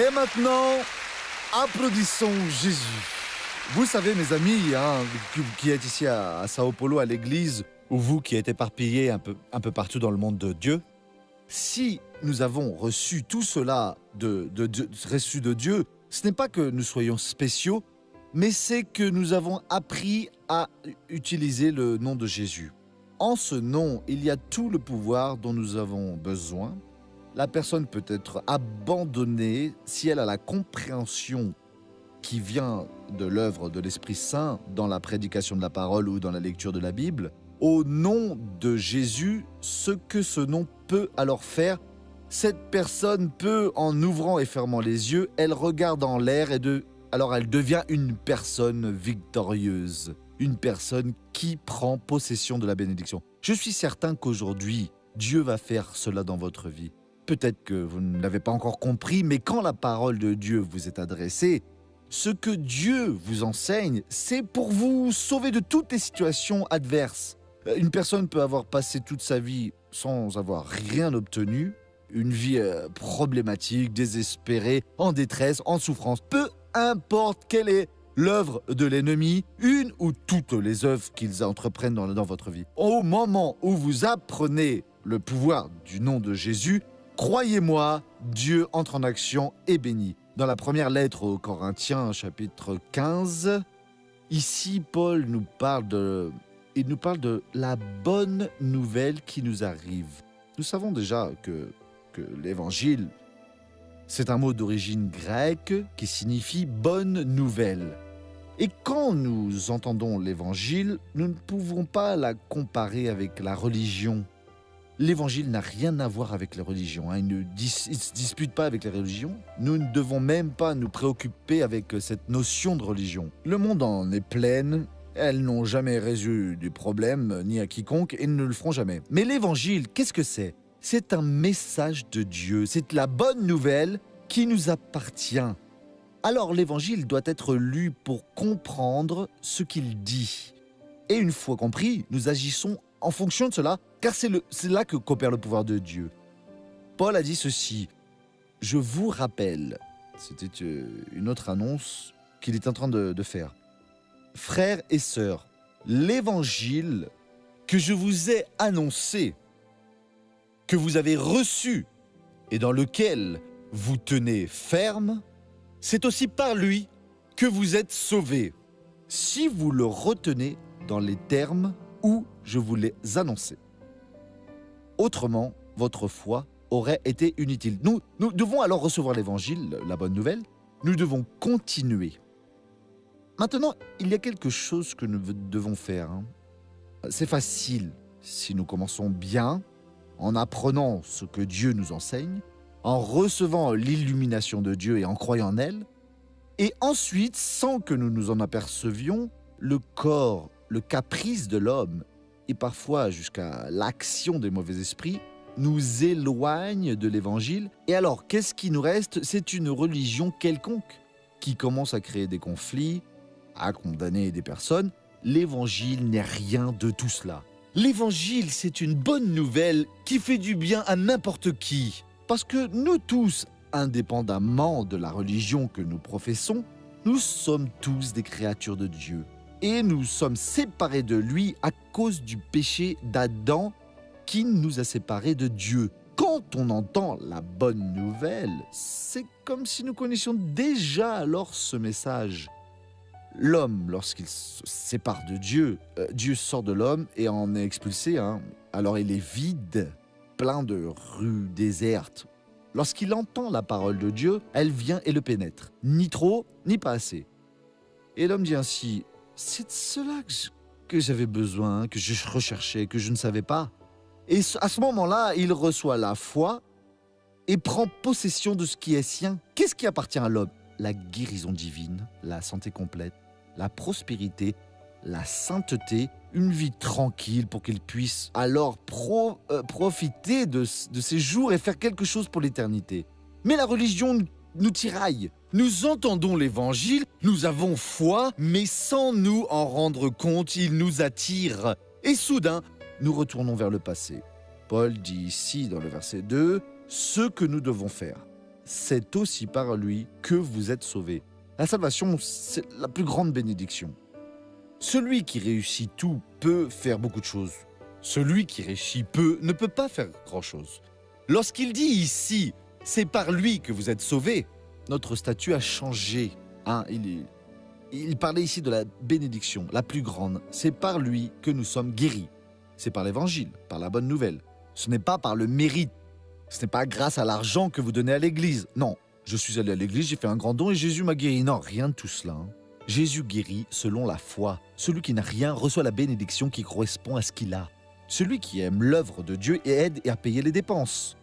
Et maintenant, applaudissons Jésus. Vous savez, mes amis, qui êtes ici à Sao Paulo, à l'église, ou vous qui êtes éparpillés un peu partout dans le monde de Dieu, si nous avons reçu tout cela reçu de Dieu, ce n'est pas que nous soyons spéciaux, mais c'est que nous avons appris à utiliser le nom de Jésus. En ce nom, il y a tout le pouvoir dont nous avons besoin. La personne peut être abandonnée si elle a la compréhension qui vient de l'œuvre de l'Esprit Saint dans la prédication de la parole ou dans la lecture de la Bible. Au nom de Jésus, ce que ce nom peut alors faire, cette personne peut, en ouvrant et fermant les yeux, elle regarde en l'air alors elle devient une personne victorieuse, une personne qui prend possession de la bénédiction. Je suis certain qu'aujourd'hui, Dieu va faire cela dans votre vie. Peut-être que vous ne l'avez pas encore compris, mais quand la parole de Dieu vous est adressée, ce que Dieu vous enseigne, c'est pour vous sauver de toutes les situations adverses. Une personne peut avoir passé toute sa vie sans avoir rien obtenu, une vie problématique, désespérée, en détresse, en souffrance. Peu importe quelle est l'œuvre de l'ennemi, une ou toutes les œuvres qu'ils entreprennent dans votre vie. Au moment où vous apprenez le pouvoir du nom de Jésus, croyez-moi, Dieu entre en action et bénit. Dans la première lettre aux Corinthiens, chapitre 15, ici Paul nous parle de la bonne nouvelle qui nous arrive. Nous savons déjà que l'évangile, c'est un mot d'origine grecque qui signifie bonne nouvelle. Et quand nous entendons l'évangile, nous ne pouvons pas la comparer avec la religion. L'évangile n'a rien à voir avec les religions. Il ne se dispute pas avec les religions. Nous ne devons même pas nous préoccuper avec cette notion de religion. Le monde en est plein. Elles n'ont jamais résolu des problèmes, ni à quiconque, et ne le feront jamais. Mais l'évangile, qu'est-ce que c'est ? C'est un message de Dieu. C'est la bonne nouvelle qui nous appartient. Alors l'évangile doit être lu pour comprendre ce qu'il dit. Et une fois compris, nous agissons en fonction de cela, car c'est là que coopère le pouvoir de Dieu. Paul a dit ceci, « Je vous rappelle », c'était une autre annonce qu'il est en train de faire. « Frères et sœurs, l'évangile que je vous ai annoncé, que vous avez reçu et dans lequel vous tenez ferme, c'est aussi par lui que vous êtes sauvés, si vous le retenez dans les termes où je vous l'ai annoncé. Autrement, votre foi aurait été inutile. Nous devons alors recevoir l'évangile, la bonne nouvelle. Nous devons continuer. Maintenant, il y a quelque chose que nous devons faire. C'est facile si nous commençons bien, en apprenant ce que Dieu nous enseigne, en recevant l'illumination de Dieu et en croyant en elle, et ensuite, sans que nous nous en apercevions, le corps, le caprice de l'homme, et parfois jusqu'à l'action des mauvais esprits, nous éloigne de l'évangile. Et alors, qu'est-ce qui nous reste ? C'est une religion quelconque qui commence à créer des conflits, à condamner des personnes. L'évangile n'est rien de tout cela. L'évangile, c'est une bonne nouvelle qui fait du bien à n'importe qui. Parce que nous tous, indépendamment de la religion que nous professons, nous sommes tous des créatures de Dieu. Et nous sommes séparés de lui à cause du péché d'Adam qui nous a séparés de Dieu. Quand on entend la bonne nouvelle, c'est comme si nous connaissions déjà alors ce message. L'homme, lorsqu'il se sépare de Dieu, Dieu sort de l'homme et en est expulsé. Alors il est vide, plein de rues désertes. Lorsqu'il entend la parole de Dieu, elle vient et le pénètre. Ni trop, ni pas assez. Et l'homme dit ainsi, c'est de cela que j'avais besoin, que je recherchais, que je ne savais pas. Et à ce moment-là, il reçoit la foi et prend possession de ce qui est sien. Qu'est-ce qui appartient à l'homme ? La guérison divine, la santé complète, la prospérité, la sainteté, une vie tranquille pour qu'il puisse alors profiter de ses jours et faire quelque chose pour l'éternité. Mais la religion nous tiraille. Nous entendons l'évangile, nous avons foi, mais sans nous en rendre compte, il nous attire. Et soudain, nous retournons vers le passé. Paul dit ici dans le verset 2, ce que nous devons faire. c'est aussi par lui que vous êtes sauvés. La salvation, c'est la plus grande bénédiction. Celui qui réussit tout peut faire beaucoup de choses. Celui qui réussit peu ne peut pas faire grand-chose. Lorsqu'il dit ici, c'est par lui que vous êtes sauvés, notre statut a changé. Il parlait ici de la bénédiction, la plus grande. C'est par lui que nous sommes guéris. C'est par l'évangile, par la bonne nouvelle. Ce n'est pas par le mérite. Ce n'est pas grâce à l'argent que vous donnez à l'église. Non, je suis allé à l'église, j'ai fait un grand don et Jésus m'a guéri. Non, rien de tout cela. Jésus guérit selon la foi. Celui qui n'a rien reçoit la bénédiction qui correspond à ce qu'il a. Celui qui aime l'œuvre de Dieu et aide à payer les dépenses.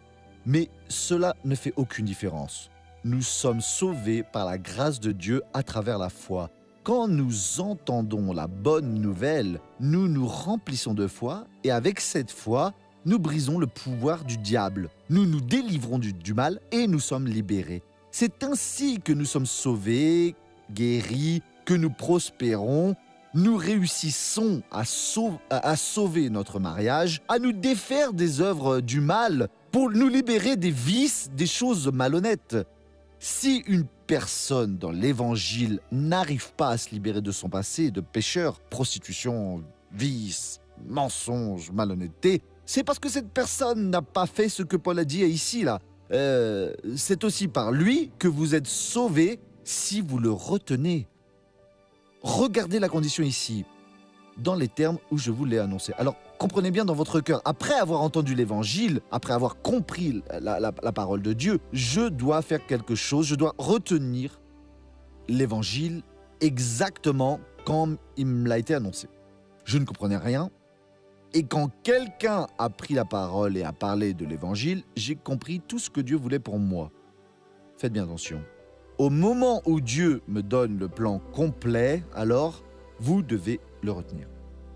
Mais cela ne fait aucune différence. Nous sommes sauvés par la grâce de Dieu à travers la foi. Quand nous entendons la bonne nouvelle, nous nous remplissons de foi et avec cette foi, nous brisons le pouvoir du diable. Nous nous délivrons du mal et nous sommes libérés. C'est ainsi que nous sommes sauvés, guéris, que nous prospérons. Nous réussissons à sauver notre mariage, à nous défaire des œuvres du mal pour nous libérer des vices, des choses malhonnêtes. Si une personne dans l'évangile n'arrive pas à se libérer de son passé de pécheur, prostitution, vice, mensonge, malhonnêteté, c'est parce que cette personne n'a pas fait ce que Paul a dit ici, là. C'est aussi par lui que vous êtes sauvés si vous le retenez. Regardez la condition ici, dans les termes où je vous l'ai annoncé. Alors, comprenez bien dans votre cœur, après avoir entendu l'évangile, après avoir compris la parole de Dieu, je dois faire quelque chose, je dois retenir l'évangile exactement comme il me l'a été annoncé. Je ne comprenais rien, et quand quelqu'un a pris la parole et a parlé de l'évangile, j'ai compris tout ce que Dieu voulait pour moi. Faites bien attention. Au moment où Dieu me donne le plan complet, alors vous devez le retenir.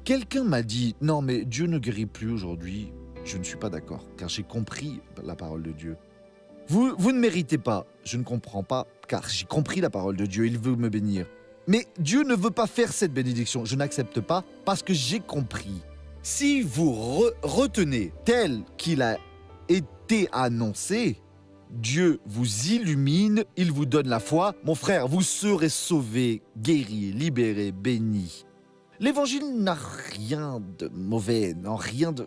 Quelqu'un m'a dit « Non, mais Dieu ne guérit plus aujourd'hui. » Je ne suis pas d'accord, car j'ai compris la parole de Dieu. Vous ne méritez pas. Je ne comprends pas, car j'ai compris la parole de Dieu. Il veut me bénir. Mais Dieu ne veut pas faire cette bénédiction. Je n'accepte pas parce que j'ai compris. Si vous retenez tel qu'il a été annoncé, Dieu vous illumine, il vous donne la foi. Mon frère, vous serez sauvé, guéri, libéré, béni. L'évangile n'a rien de mauvais, n'a rien de...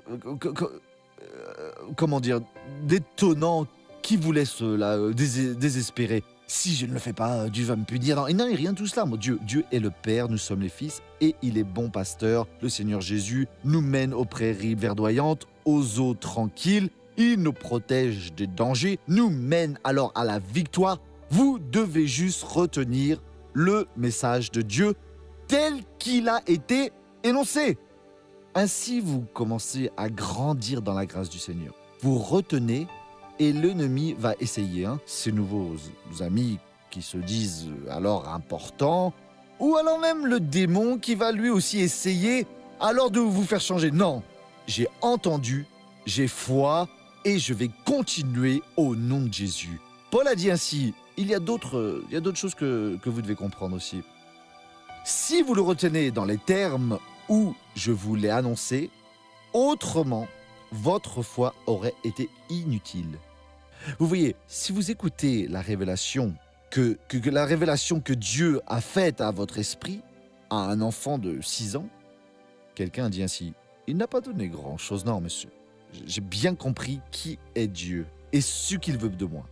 comment dire, d'étonnant qui vous laisse là, désespérer. Si je ne le fais pas, Dieu va me punir. Non, il n'y a rien de tout cela. Dieu est le Père, nous sommes les fils, et il est bon pasteur. Le Seigneur Jésus nous mène aux prairies verdoyantes, aux eaux tranquilles. Il nous protège des dangers, nous mène alors à la victoire. Vous devez juste retenir le message de Dieu tel qu'il a été énoncé. Ainsi, vous commencez à grandir dans la grâce du Seigneur. Vous retenez et l'ennemi va essayer. Ces nouveaux amis qui se disent alors importants, ou alors même le démon qui va lui aussi essayer alors de vous faire changer. Non, j'ai entendu, j'ai foi, et je vais continuer au nom de Jésus. Paul a dit ainsi, il y a d'autres choses que vous devez comprendre aussi. Si vous le retenez dans les termes où je vous l'ai annoncé, autrement, votre foi aurait été inutile. Vous voyez, si vous écoutez la révélation la révélation que Dieu a faite à votre esprit, à un enfant de 6 ans, quelqu'un a dit ainsi, il n'a pas donné grand-chose, non monsieur. J'ai bien compris qui est Dieu et ce qu'il veut de moi.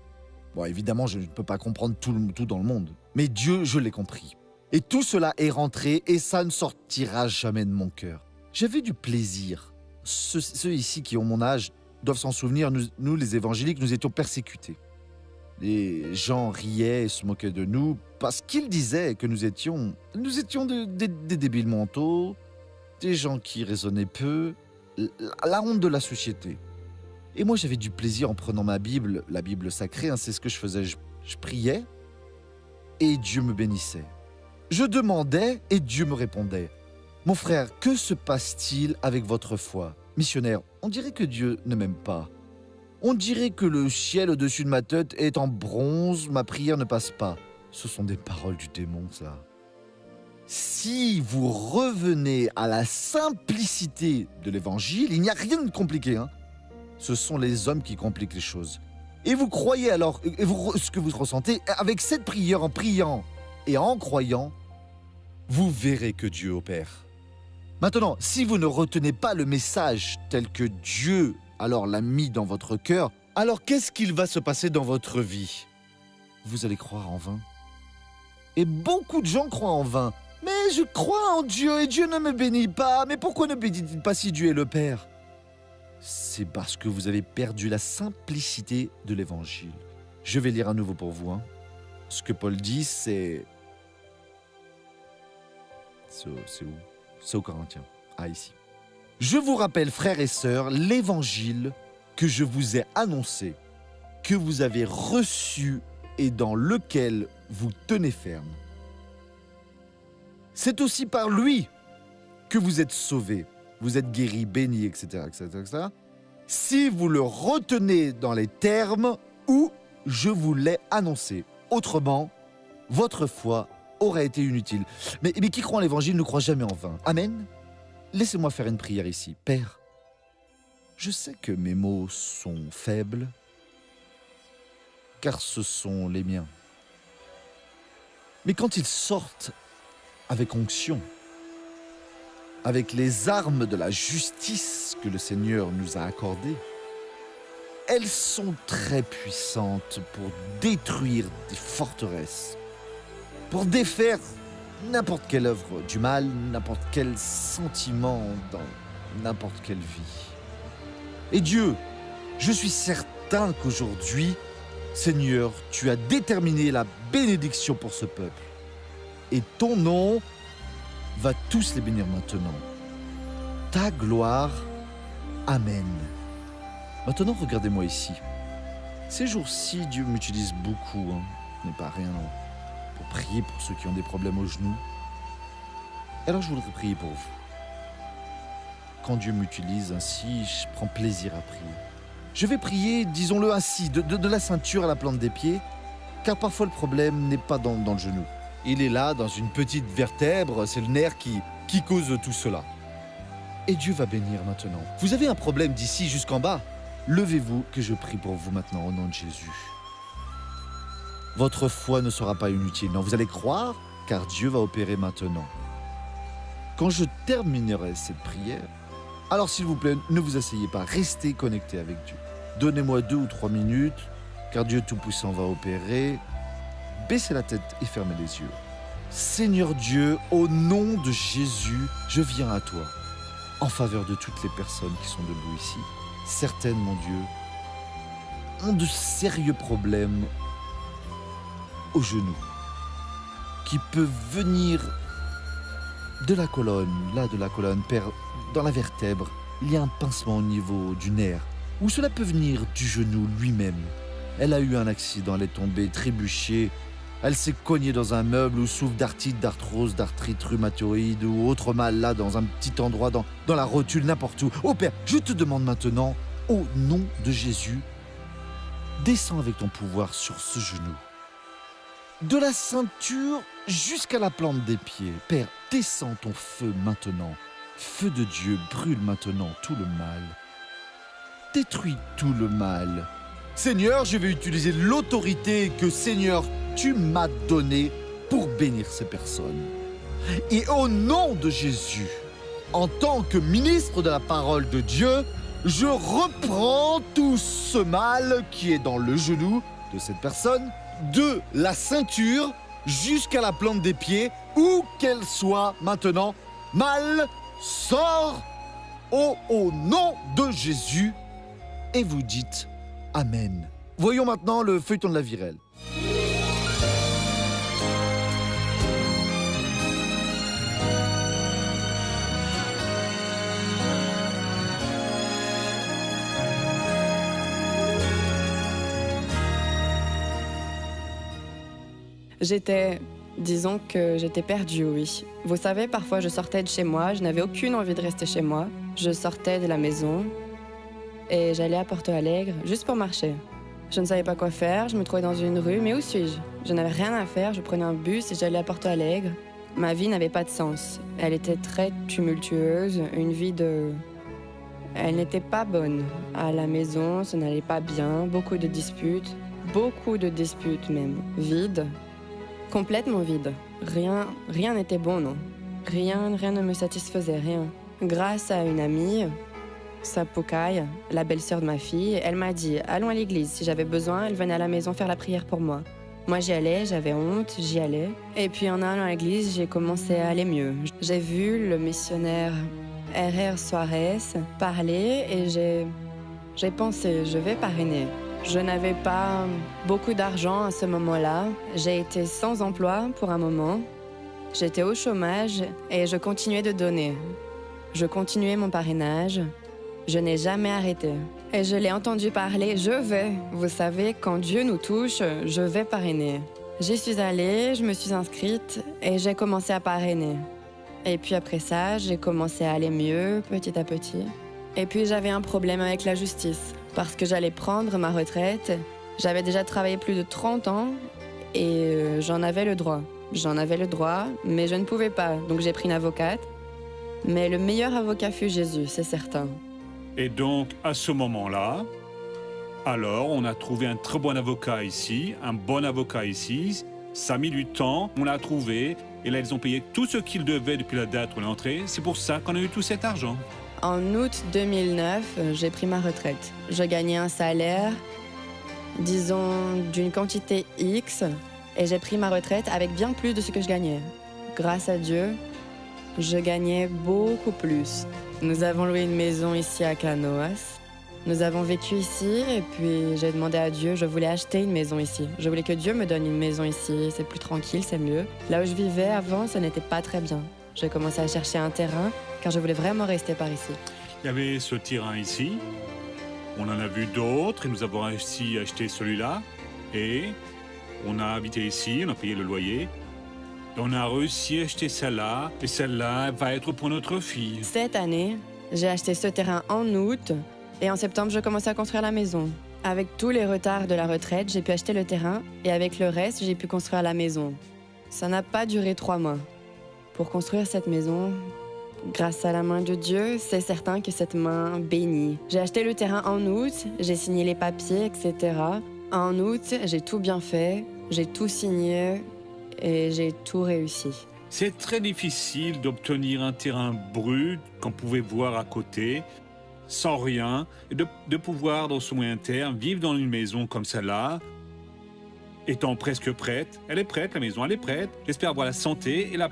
Bon, évidemment, je ne peux pas comprendre tout dans le monde, mais Dieu, je l'ai compris. Et tout cela est rentré et ça ne sortira jamais de mon cœur. J'avais du plaisir. Ceux ici qui ont mon âge doivent s'en souvenir, nous les évangéliques, nous étions persécutés. Les gens riaient et se moquaient de nous parce qu'ils disaient que nous étions des débiles mentaux, des gens qui raisonnaient peu, la honte de la société. Et moi, j'avais du plaisir en prenant ma Bible, la Bible sacrée, c'est ce que je faisais. Je priais et Dieu me bénissait. Je demandais et Dieu me répondait. Mon frère, que se passe-t-il avec votre foi? Missionnaire, on dirait que Dieu ne m'aime pas. On dirait que le ciel au-dessus de ma tête est en bronze, ma prière ne passe pas. Ce sont des paroles du démon, ça. Si vous revenez à la simplicité de l'évangile, il n'y a rien de compliqué. Ce sont les hommes qui compliquent les choses. Et vous croyez alors, ce que vous ressentez, avec cette prière, en priant et en croyant, vous verrez que Dieu opère. Maintenant, si vous ne retenez pas le message tel que Dieu alors l'a mis dans votre cœur, alors qu'est-ce qu'il va se passer dans votre vie? Vous allez croire en vain. Et beaucoup de gens croient en vain. Mais je crois en Dieu et Dieu ne me bénit pas. Mais pourquoi ne bénit-il pas si Dieu est le Père? C'est parce que vous avez perdu la simplicité de l'Évangile. Je vais lire à nouveau pour vous. Ce que Paul dit, c'est... C'est où? C'est aux Corinthiens. Ah, ici. Je vous rappelle, frères et sœurs, l'Évangile que je vous ai annoncé, que vous avez reçu et dans lequel vous tenez ferme. C'est aussi par lui que vous êtes sauvés, vous êtes guéris, bénis, etc., etc., etc., si vous le retenez dans les termes où je vous l'ai annoncé. Autrement, votre foi aurait été inutile. Mais qui croit en l'Évangile ne croit jamais en vain. Amen. Laissez-moi faire une prière ici. Père, je sais que mes mots sont faibles, car ce sont les miens. Mais quand ils sortent avec onction, avec les armes de la justice que le Seigneur nous a accordées, elles sont très puissantes pour détruire des forteresses, pour défaire n'importe quelle œuvre du mal, n'importe quel sentiment dans n'importe quelle vie. Et Dieu, je suis certain qu'aujourd'hui, Seigneur, tu as déterminé la bénédiction pour ce peuple. Et ton nom va tous les bénir maintenant. Ta gloire, Amen. Maintenant, regardez-moi ici. Ces jours-ci, Dieu m'utilise beaucoup, ce n'est pas rien, pour prier pour ceux qui ont des problèmes aux genoux. Alors je voudrais prier pour vous. Quand Dieu m'utilise ainsi, je prends plaisir à prier. Je vais prier, disons-le ainsi, de la ceinture à la plante des pieds, car parfois le problème n'est pas dans le genou. Il est là, dans une petite vertèbre, c'est le nerf qui cause tout cela. Et Dieu va bénir maintenant. Vous avez un problème d'ici jusqu'en bas? Levez-vous que je prie pour vous maintenant au nom de Jésus. Votre foi ne sera pas inutile. Non, vous allez croire, car Dieu va opérer maintenant. Quand je terminerai cette prière, alors s'il vous plaît, ne vous asseyez pas, restez connectés avec Dieu. Donnez-moi 2 ou 3 minutes, car Dieu Tout-Puissant va opérer. Baissez la tête et fermez les yeux. Seigneur Dieu, au nom de Jésus, je viens à toi, en faveur de toutes les personnes qui sont debout ici. Certaines, mon Dieu, ont de sérieux problèmes aux genoux, qui peuvent venir de la colonne, Père, dans la vertèbre, il y a un pincement au niveau du nerf, ou cela peut venir du genou lui-même. Elle a eu un accident, elle est tombée, trébuchée, elle s'est cognée dans un meuble ou souffre d'arthrite, d'arthrose, d'arthrite rhumatoïde ou autre mal là, dans un petit endroit, dans la rotule, n'importe où. Oh Père, je te demande maintenant, au nom de Jésus, descends avec ton pouvoir sur ce genou. De la ceinture jusqu'à la plante des pieds. Père, descends ton feu maintenant. Feu de Dieu, brûle maintenant tout le mal. Détruis tout le mal. Seigneur, je vais utiliser l'autorité que, Seigneur, tu m'as donnée pour bénir ces personnes. Et au nom de Jésus, en tant que ministre de la parole de Dieu, je reprends tout ce mal qui est dans le genou de cette personne, de la ceinture jusqu'à la plante des pieds, où qu'elle soit maintenant. Mal, sort au nom de Jésus. Et vous dites Amen. Voyons maintenant le feuilleton de la virelle. Disons que j'étais perdue, oui. Vous savez, parfois je sortais de chez moi, je n'avais aucune envie de rester chez moi. Je sortais de la maison et j'allais à Porto Alegre juste pour marcher. Je ne savais pas quoi faire, je me trouvais dans une rue, mais où suis-je? Je n'avais rien à faire, je prenais un bus et j'allais à Porto Alegre. Ma vie n'avait pas de sens. Elle était très tumultueuse, une vie de... elle n'était pas bonne. À la maison, ça n'allait pas bien, beaucoup de disputes même. Vide, complètement vide. Rien n'était bon, non. Rien ne me satisfaisait, rien. Grâce à une amie, Sapukai, la belle-sœur de ma fille, elle m'a dit « Allons à l'église, si j'avais besoin, elle venait à la maison faire la prière pour moi ». Moi, j'y allais, j'avais honte, j'y allais. Et puis en allant à l'église, j'ai commencé à aller mieux. J'ai vu le missionnaire R.R. Suarez parler et j'ai pensé, je vais parrainer. Je n'avais pas beaucoup d'argent à ce moment-là. J'ai été sans emploi pour un moment. J'étais au chômage et je continuais de donner. Je continuais mon parrainage. Je n'ai jamais arrêté. Et je l'ai entendu parler, vous savez, quand Dieu nous touche, je vais parrainer. J'y suis allée, je me suis inscrite et j'ai commencé à parrainer. Et puis après ça, j'ai commencé à aller mieux, petit à petit. Et puis j'avais un problème avec la justice, parce que j'allais prendre ma retraite. J'avais déjà travaillé plus de 30 ans et j'en avais le droit. Mais je ne pouvais pas, donc j'ai pris une avocate. Mais le meilleur avocat fut Jésus, c'est certain. Et donc, à ce moment-là, alors, on a trouvé un très bon avocat ici, ça a mis du temps, on l'a trouvé, et là, ils ont payé tout ce qu'ils devaient depuis la date où on est entré. C'est pour ça qu'on a eu tout cet argent. En août 2009, j'ai pris ma retraite. Je gagnais un salaire, disons, d'une quantité X, et j'ai pris ma retraite avec bien plus de ce que je gagnais. Grâce à Dieu, je gagnais beaucoup plus. Nous avons loué une maison ici à Canoas. Nous avons vécu ici et puis j'ai demandé à Dieu, je voulais acheter une maison ici. Je voulais que Dieu me donne une maison ici, c'est plus tranquille, c'est mieux. Là où je vivais avant, ce n'était pas très bien. J'ai commencé à chercher un terrain car je voulais vraiment rester par ici. Il y avait ce terrain ici, on en a vu d'autres et nous avons réussi à acheter celui-là. Et on a habité ici, on a payé le loyer. On a réussi à acheter celle-là, et celle-là va être pour notre fille. Cette année, j'ai acheté ce terrain en août, et en septembre, je commençais à construire la maison. Avec tous les retards de la retraite, j'ai pu acheter le terrain, et avec le reste, j'ai pu construire la maison. Ça n'a pas duré 3 mois. Pour construire cette maison, grâce à la main de Dieu, c'est certain que cette main bénit. J'ai acheté le terrain en août, j'ai signé les papiers, etc. En août, j'ai tout bien fait, j'ai tout signé, et j'ai tout réussi. C'est très difficile d'obtenir un terrain brut qu'on pouvait voir à côté, sans rien, et de pouvoir, dans ce moyen terme, vivre dans une maison comme celle-là, étant presque prête. Elle est prête, la maison, elle est prête. J'espère avoir la santé et la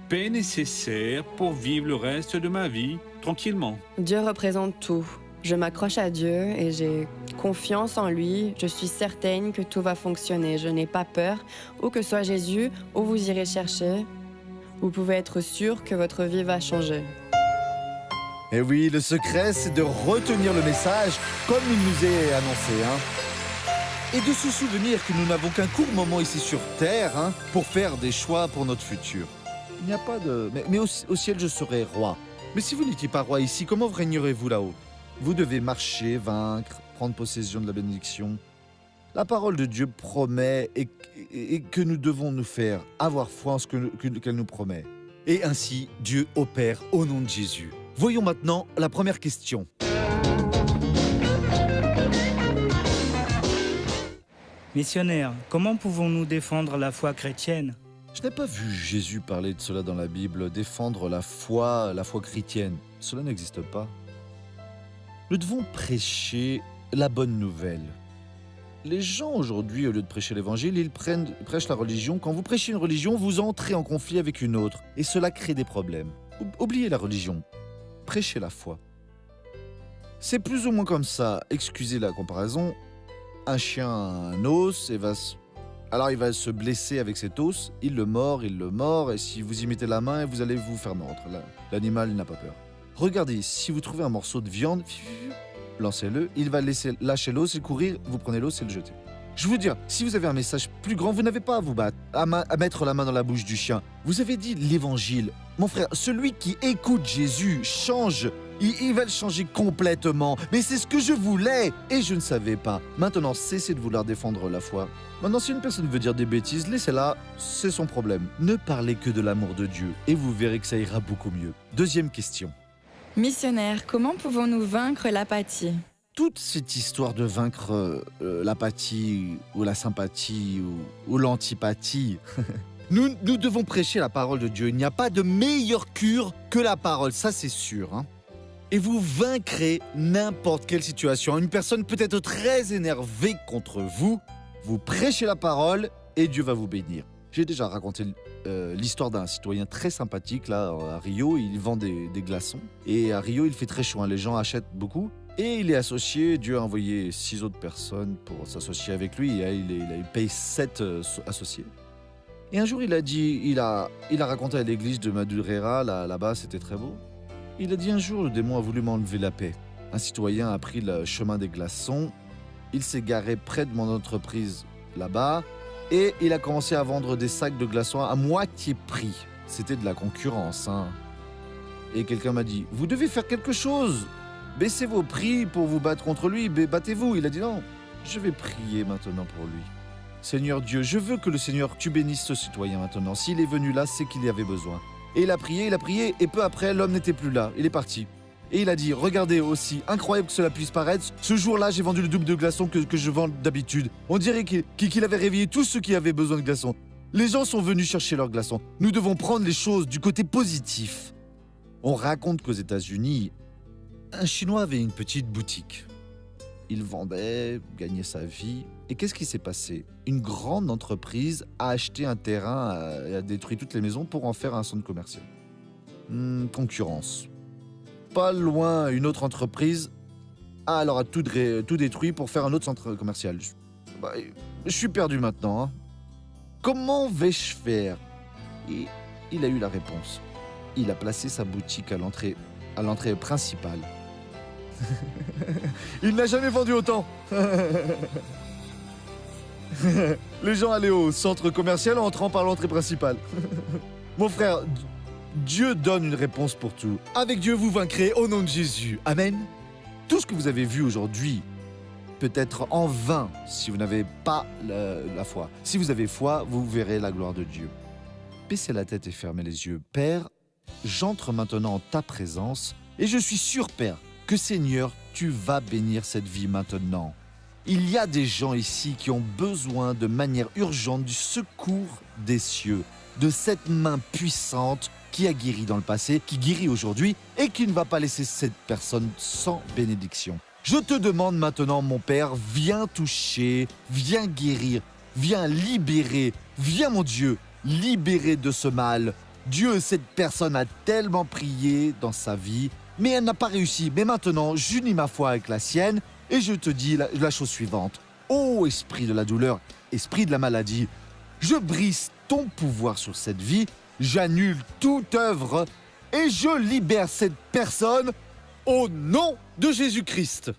paix nécessaire pour vivre le reste de ma vie tranquillement. Dieu représente tout. Je m'accroche à Dieu et j'ai confiance en lui. Je suis certaine que tout va fonctionner. Je n'ai pas peur. Où que soit Jésus, où vous irez chercher, vous pouvez être sûr que votre vie va changer. Et oui, le secret, c'est de retenir le message comme il nous est annoncé. Et de se souvenir que nous n'avons qu'un court moment ici sur Terre pour faire des choix pour notre futur. Il n'y a pas de... Mais au ciel, je serai roi. Mais si vous n'étiez pas roi ici, comment régnerez-vous là-haut ? Vous devez marcher, vaincre, prendre possession de la bénédiction. La parole de Dieu promet et que nous devons nous faire avoir foi en ce qu'elle nous promet. Et ainsi, Dieu opère au nom de Jésus. Voyons maintenant la première question. Missionnaire, comment pouvons-nous défendre la foi chrétienne ? Je n'ai pas vu Jésus parler de cela dans la Bible, défendre la foi chrétienne. Cela n'existe pas. Nous devons prêcher la bonne nouvelle. Les gens aujourd'hui, au lieu de prêcher l'évangile, ils prêchent la religion. Quand vous prêchez une religion, vous entrez en conflit avec une autre. Et cela crée des problèmes. Oubliez la religion. Prêchez la foi. C'est plus ou moins comme ça. Excusez la comparaison. Un chien a un os et alors il va se blesser avec cet os. Il le mord. Et si vous y mettez la main, vous allez vous faire mordre. L'animal n'a pas peur. Regardez, si vous trouvez un morceau de viande, lancez-le, il va lâcher l'os et courir, vous prenez l'os et le jetez. Je veux dire, si vous avez un message plus grand, vous n'avez pas à vous battre, à mettre la main dans la bouche du chien. Vous avez dit l'évangile. Mon frère, celui qui écoute Jésus change. Il va le changer complètement. Mais c'est ce que je voulais et je ne savais pas. Maintenant, cessez de vouloir défendre la foi. Maintenant, si une personne veut dire des bêtises, laissez-la, c'est son problème. Ne parlez que de l'amour de Dieu et vous verrez que ça ira beaucoup mieux. Deuxième question. Missionnaire, comment pouvons-nous vaincre l'apathie? Toute cette histoire de vaincre l'apathie ou la sympathie ou l'antipathie, nous devons prêcher la parole de Dieu. Il n'y a pas de meilleure cure que la parole, ça c'est sûr. Hein. Et vous vaincrez n'importe quelle situation. Une personne peut être très énervée contre vous, vous prêchez la parole et Dieu va vous bénir. J'ai déjà raconté l'histoire d'un citoyen très sympathique là à Rio. Il vend des glaçons. Et à Rio, il fait très chaud. Hein. Les gens achètent beaucoup. Et il est associé. Dieu a envoyé 6 autres personnes pour s'associer avec lui. Et il paye 7 associés. Et un jour, il a raconté à l'église de Madureira, là-bas, c'était très beau. Il a dit un jour, le démon a voulu m'enlever la paix. Un citoyen a pris le chemin des glaçons. Il s'est garé près de mon entreprise là-bas. Et il a commencé à vendre des sacs de glaçons à moitié prix. C'était de la concurrence. Hein. Et quelqu'un m'a dit, vous devez faire quelque chose. Baissez vos prix pour vous battre contre lui. Battez-vous. Il a dit non, je vais prier maintenant pour lui. Seigneur Dieu, je veux que le Seigneur, tu bénisses ce citoyen maintenant. S'il est venu là, c'est qu'il y avait besoin. Et il a prié, et peu après, l'homme n'était plus là. Il est parti. Et il a dit, regardez aussi, incroyable que cela puisse paraître, ce jour-là, j'ai vendu le double de glaçons que je vends d'habitude. On dirait qu'il avait réveillé tous ceux qui avaient besoin de glaçons. Les gens sont venus chercher leurs glaçons. Nous devons prendre les choses du côté positif. On raconte qu'aux États-Unis, un Chinois avait une petite boutique. Il vendait, gagnait sa vie. Et qu'est-ce qui s'est passé? Une grande entreprise a acheté un terrain et a détruit toutes les maisons pour en faire un centre commercial. Concurrence. Pas loin, une autre entreprise a tout détruit pour faire un autre centre commercial. Je suis perdu maintenant. Hein. Comment vais-je faire? Et il a eu la réponse. Il a placé sa boutique à l'entrée principale. Il n'a jamais vendu autant. Les gens allaient au centre commercial en entrant par l'entrée principale. Mon frère, Dieu donne une réponse pour tout. Avec Dieu, vous vaincrez au nom de Jésus. Amen. Tout ce que vous avez vu aujourd'hui peut être en vain si vous n'avez pas la foi. Si vous avez foi, vous verrez la gloire de Dieu. Baissez la tête et fermez les yeux. Père, j'entre maintenant en ta présence et je suis sûr, Père, que Seigneur, tu vas bénir cette vie maintenant. Il y a des gens ici qui ont besoin de manière urgente du secours des cieux, de cette main puissante qui a guéri dans le passé, qui guérit aujourd'hui et qui ne va pas laisser cette personne sans bénédiction. Je te demande maintenant, mon Père, viens toucher, viens guérir, viens libérer, viens, mon Dieu, libérer de ce mal. Dieu, cette personne a tellement prié dans sa vie, mais elle n'a pas réussi. Mais maintenant, j'unis ma foi avec la sienne et je te dis la chose suivante. Ô esprit de la douleur, esprit de la maladie, je brise ton pouvoir sur cette vie, j'annule toute œuvre et je libère cette personne au nom de Jésus-Christ.